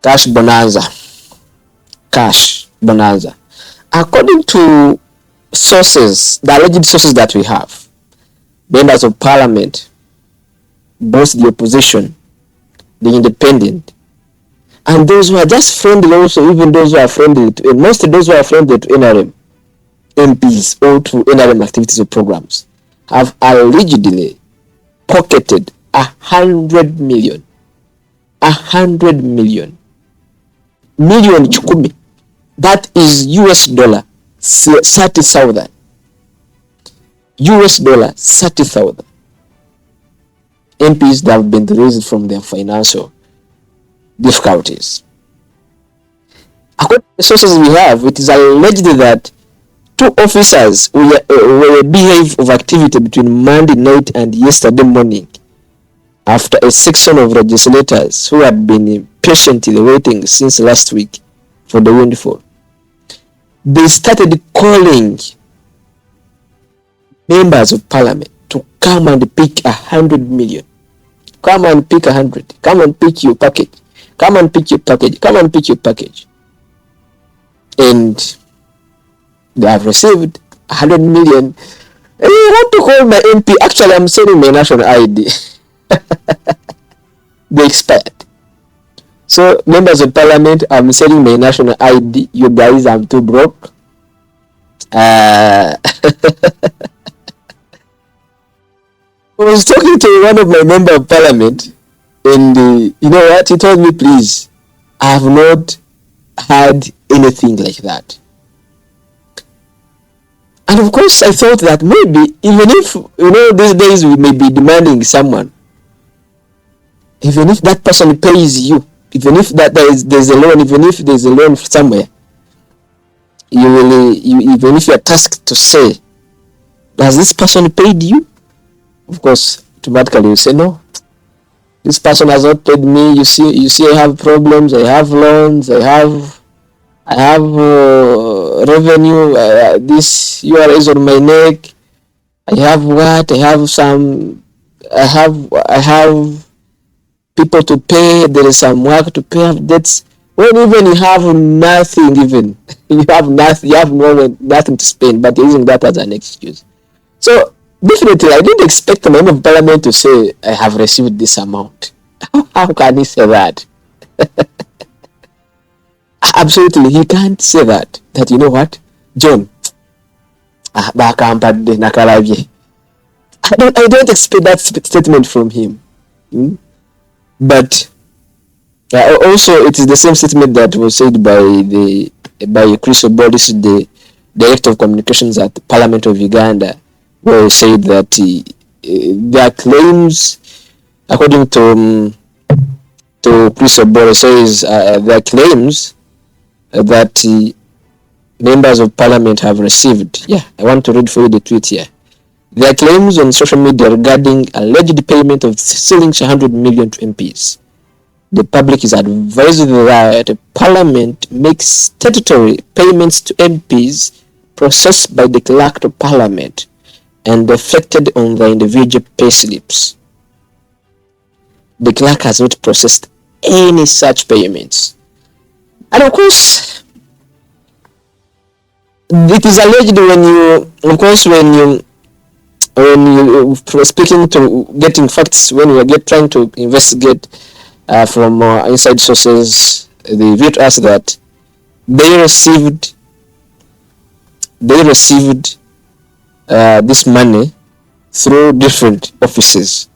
Cash bonanza. Cash bonanza. According to sources, the alleged sources that we have, members of parliament, both the opposition, the independent, and those who are just friendly also, even those who are friendly to, mostly those who are friendly to NRM MPs or to NRM activities or programs, have allegedly pocketed 100 million. 100 million. Million chukumi. That is US dollar 30,000. US dollar 30,000. MPs that have been released from their financial difficulties. According to the sources we have, it is alleged that two officers were behave of activity between Monday night and yesterday morning after a section of legislators who had been patiently waiting since last week for the windfall. They started calling members of parliament to come and pick 100 million. Come and pick 100. Come and pick your package. Come and pick your package. Come and pick your package. And they have received 100 million. And you want to call my MP? Actually, I'm sending my national ID. They expired. So, members of parliament, I'm sending my national ID. You guys, I'm too broke. I was talking to one of my member of parliament, and you know what? He told me, please, I have not had anything like that. And of course, I thought that maybe, even if, these days we may be demanding someone, even if that person pays you, even if that there's a loan, even if there's a loan somewhere, even if you're tasked to say, has this person paid you? Of course, automatically you say, no, this person has not paid me. You see, I have problems, I have loans, I have revenue, this URL is on my neck, I have what, I have people to pay, there is some work to pay, have debts. When even you have nothing, even you have nothing to spend, but you're using that as an excuse. So definitely, I didn't expect the member of parliament to say, I have received this amount. How can he say that? Absolutely, he can't say that. That, you know what, John, I don't expect that statement from him. But also, it is the same statement that was said by Chris Boris, the Director of Communications at the Parliament of Uganda, where he said that their claims, according to Chris Boris, says their claims that members of parliament have received. Yeah, I want to read for you the tweet here. Their claims on social media regarding alleged payment of shillings 100 million to MPs. The public is advised that Parliament makes statutory payments to MPs processed by the clerk of Parliament and reflected on the individual payslips. The clerk has not processed any such payments. And of course, it is alleged when you speaking to getting facts, when you are trying to investigate from inside sources, they viewed us that they received this money through different offices.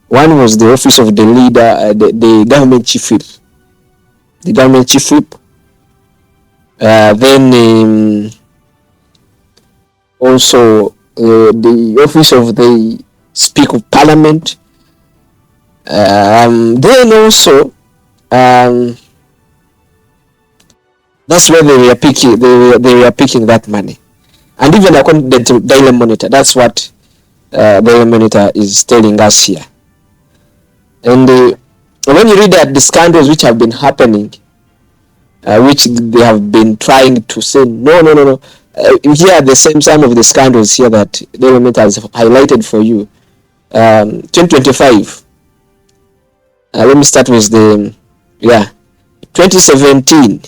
One was the office of the leader, the government chief whip. The government chief whip. Then also the office of the Speaker of Parliament. Then also, that's where they were picking that money. And even according to Daily Monitor, that's what Daily Monitor is telling us here. And when you read that the scandals which have been happening, which they have been trying to say, no. Here are some of the scandals here that Daily Monitor has highlighted for you. 2025. Let me start with 2017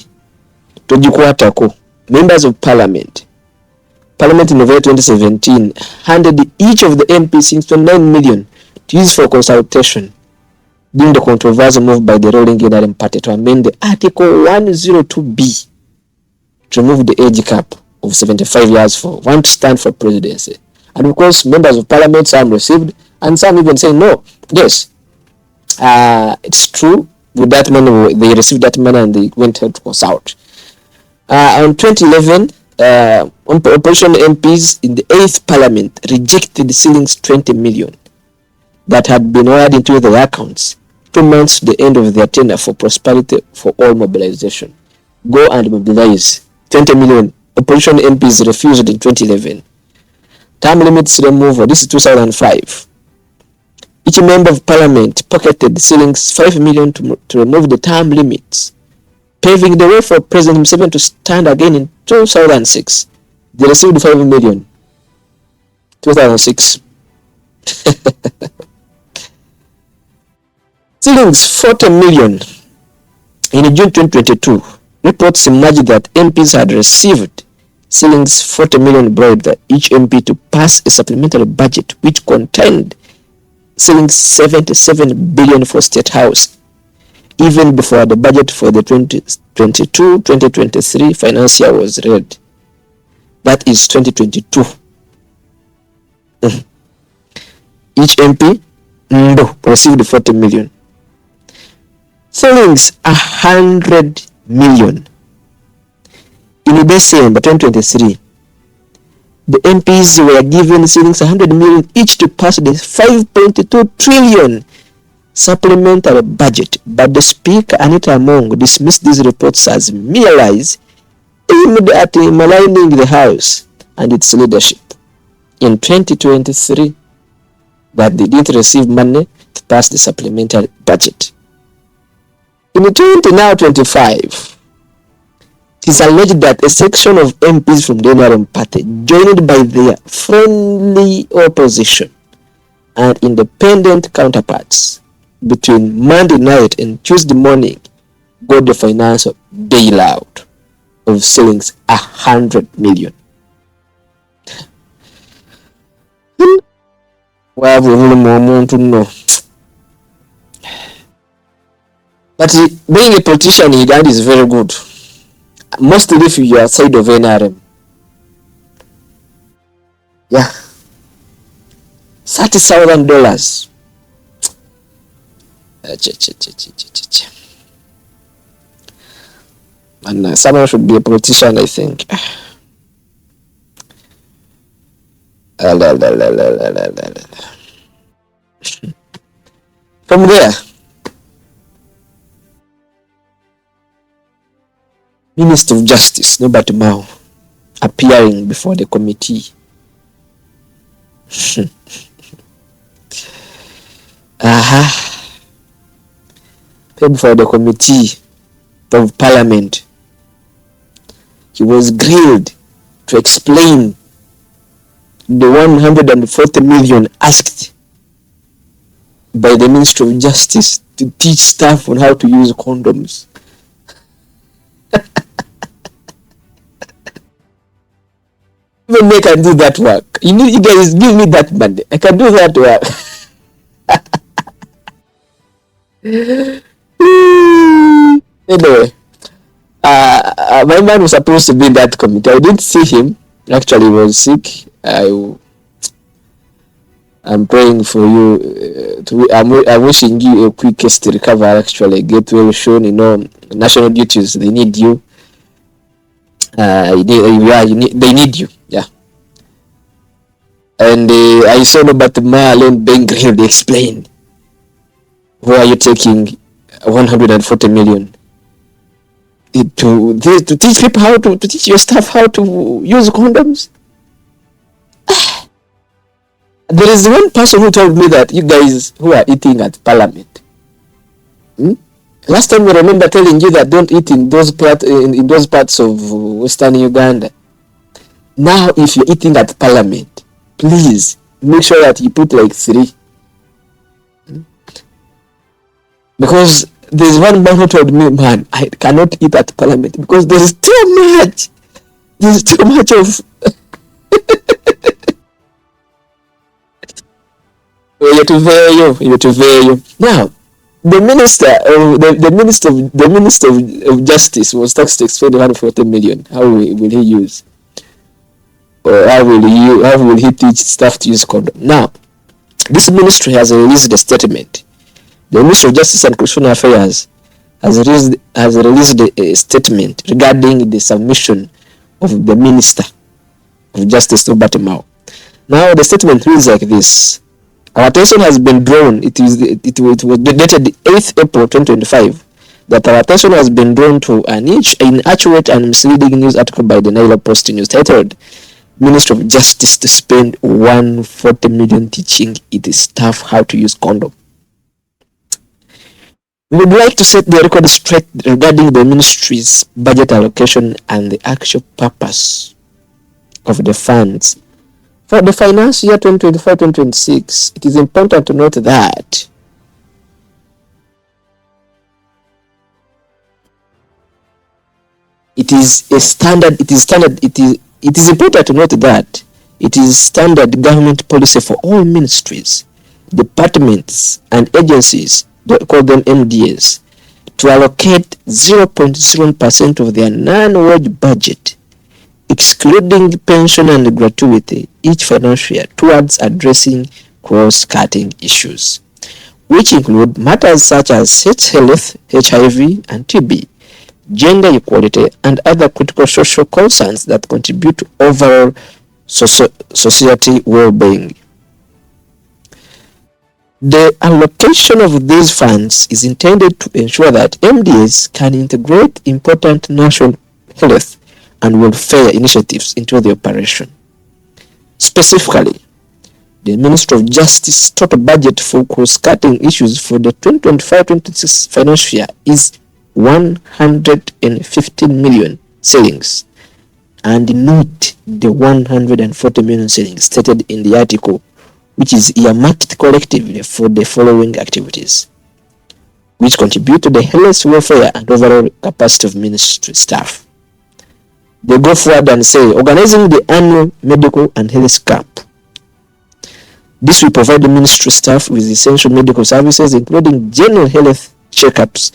tugikwatako. Members of Parliament in November 2017 handed each of the MPs 29 million to use for consultation during the controversial move by the ruling NRM party to amend the Article 102B to remove the age cap of 75 years for one to stand for presidency. And of course, members of Parliament, some received, and some even saying, no, yes, it's true. With that money, they received that money and they went to consult. On 2011, opposition MPs in the 8th Parliament rejected the ceilings 20 million that had been wired into their accounts 2 months to the end of their tenure for prosperity for all mobilization. Go and mobilize. 20 million. Opposition MPs refused in 2011. Term limits removal. This is 2005. Each member of Parliament pocketed the ceilings 5 million to remove the term limits, paving the way for President Museveni to stand again in 2006. They received 5 million. 2006. Ceilings 40 million. In June 2022, reports emerged that MPs had received ceilings 40 million bribe that each MP to pass a supplementary budget which contained ceilings 77 billion for State House, even before the budget for the 2022-2023 financial year was read. That is 2022. Each MP received 40 million. Ceilings 100 million. In December 2023, the MPs were given ceilings 100 million each to pass the 5.2 trillion supplementary budget, but the Speaker, Anita Among, dismissed these reports as mere lies aimed at maligning the House and its leadership. In 2023, that they didn't receive money to pass the supplementary budget. In 2025, it is alleged that a section of MPs from the NRM party, joined by their friendly opposition and independent counterparts, between Monday night and Tuesday morning, got the financial bailout of ceilings 100 million. But being a politician in Uganda is very good. Mostly if you are side of NRM. Yeah. $30,000. And someone should be a politician, I think. From there, Minister of Justice, Nobert Mao, appearing before the committee. Before the committee of Parliament, he was grilled to explain the 140 million asked by the Minister of Justice to teach staff on how to use condoms. Even I can do that work. You guys give me that money. I can do that work. Anyway, my man was supposed to be in that committee. I didn't see him. Actually, he was sick. I'm praying for you. I'm wishing you a quickest recovery. Actually, get well soon. You know, national duties, they need you. They need you. Yeah. And I saw Nobert Mao alone being grilled. They explained, where are you taking 140 million to teach people how to teach your staff how to use condoms? There is one person who told me that you guys who are eating at Parliament. Last time I remember telling you that don't eat in those parts of Western Uganda. Now, if you're eating at Parliament, please make sure that you put like 3. Because There's one man who told me, man, I cannot eat at Parliament because there's too much. There's too much of Now, the minister of justice was tasked to explain 140 million. How will he use, or how will he teach staff to use condom? Now, this ministry has released a statement. The Ministry of Justice and Constitutional Affairs has released a statement regarding the submission of the Minister of Justice, Robert Mao. Now, the statement reads like this. Our attention has been drawn, it was dated 8th April 2025, that our attention has been drawn to an inaccurate and misleading news article by the Naila Post News titled, Ministry of Justice to spend 140 million teaching its staff how to use condom. We would like to set the record straight regarding the ministry's budget allocation and the actual purpose of the funds. For the financial year 2025-2026, it is important to note that it is important to note that it is standard government policy for all ministries, departments, and agencies, they call them MDAs, to allocate 0.01% of their non-wage budget, excluding pension and gratuity, each financial year towards addressing cross-cutting issues, which include matters such as health, HIV, and TB, gender equality, and other critical social concerns that contribute to overall society well-being. The allocation of these funds is intended to ensure that MDAs can integrate important national health and welfare initiatives into the operation. Specifically, the Ministry of Justice total budget for cross-cutting issues for the 2025-26 financial year is 115 million shillings, and not the 140 million shillings stated in the article, which is earmarked collectively for the following activities, which contribute to the health, welfare, and overall capacity of ministry staff. They go forward and say, organizing the annual medical and health camp. This will provide the ministry staff with essential medical services, including general health checkups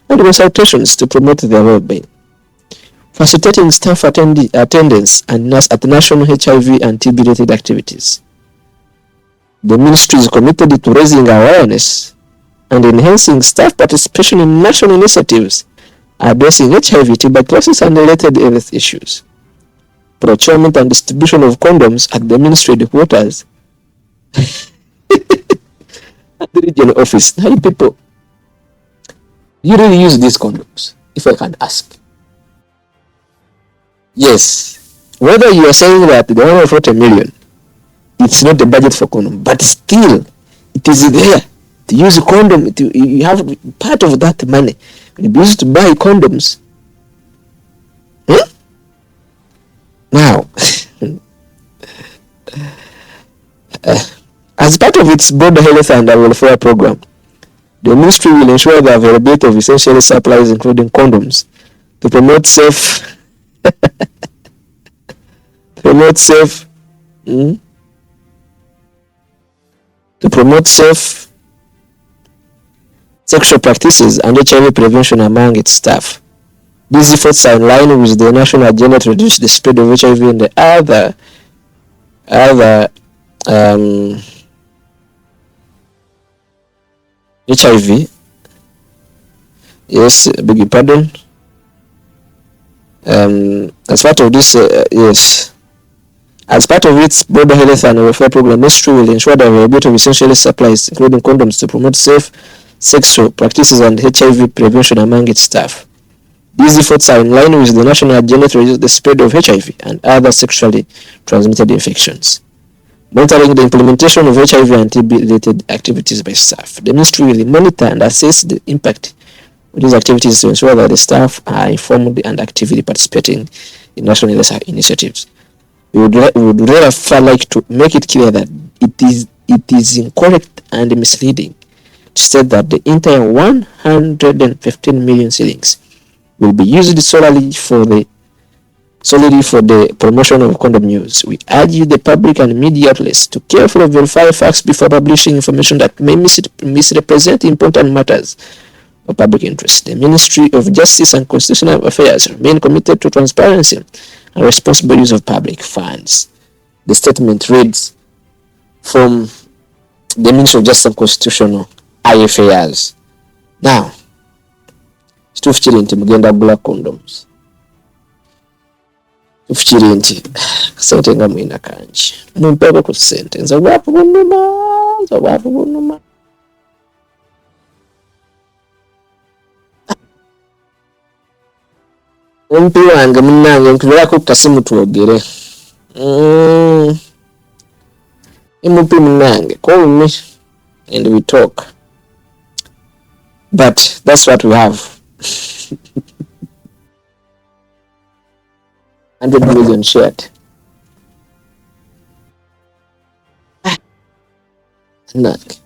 and consultations to promote their well-being. Facilitating staff attendance and at national HIV and TB-related activities. The ministry is committed to raising awareness and enhancing staff participation in national initiatives addressing HIV, tuberculosis, and related health issues. Procurement and distribution of condoms at the ministry headquarters at the regional office. Now, people, you really use these condoms, if I can ask? Yes, whether you are saying that the 140 million, it's not the budget for condom, but still, it is there to use a condom. You have part of that money will be used to buy condoms. Now, as part of its broader health and welfare program, the ministry will ensure the availability of essential supplies, including condoms, to promote safe sexual practices and HIV prevention among its staff. These efforts are in line with the national agenda to reduce the spread of HIV and the other HIV. Yes, beg your pardon. As part of this, as part of its broader health and welfare program, ministry will ensure the availability of essential supplies, including condoms, to promote safe sexual practices and HIV prevention among its staff. These efforts are in line with the national agenda to reduce the spread of HIV and other sexually transmitted infections. Monitoring the implementation of HIV and TB-related activities by staff. The ministry will monitor and assess the impact of these activities to ensure that the staff are informed and actively participating in national health initiatives. We would therefore like to make it clear that it is incorrect and misleading state that the entire 115 million shillings will be used solely for the promotion of Condom news. We urge the public and media outlets to carefully verify facts before publishing information that may misrepresent important matters of public interest. The Ministry of Justice and Constitutional Affairs remain committed to transparency and responsible use of public funds. The statement reads from the Ministry of Justice and Constitutional Affairs. Now, kituufu nti mugenda kugula condoms. Kituufu nti kasente nga mwina kangi. Mumpeko ku ssente. Nze obwavu bunnuma. Ompi wange munnange nkubirako ku kasimu twogere. MP munnange, call me and we talk. But that's what we have. 100 million shared. Munnange.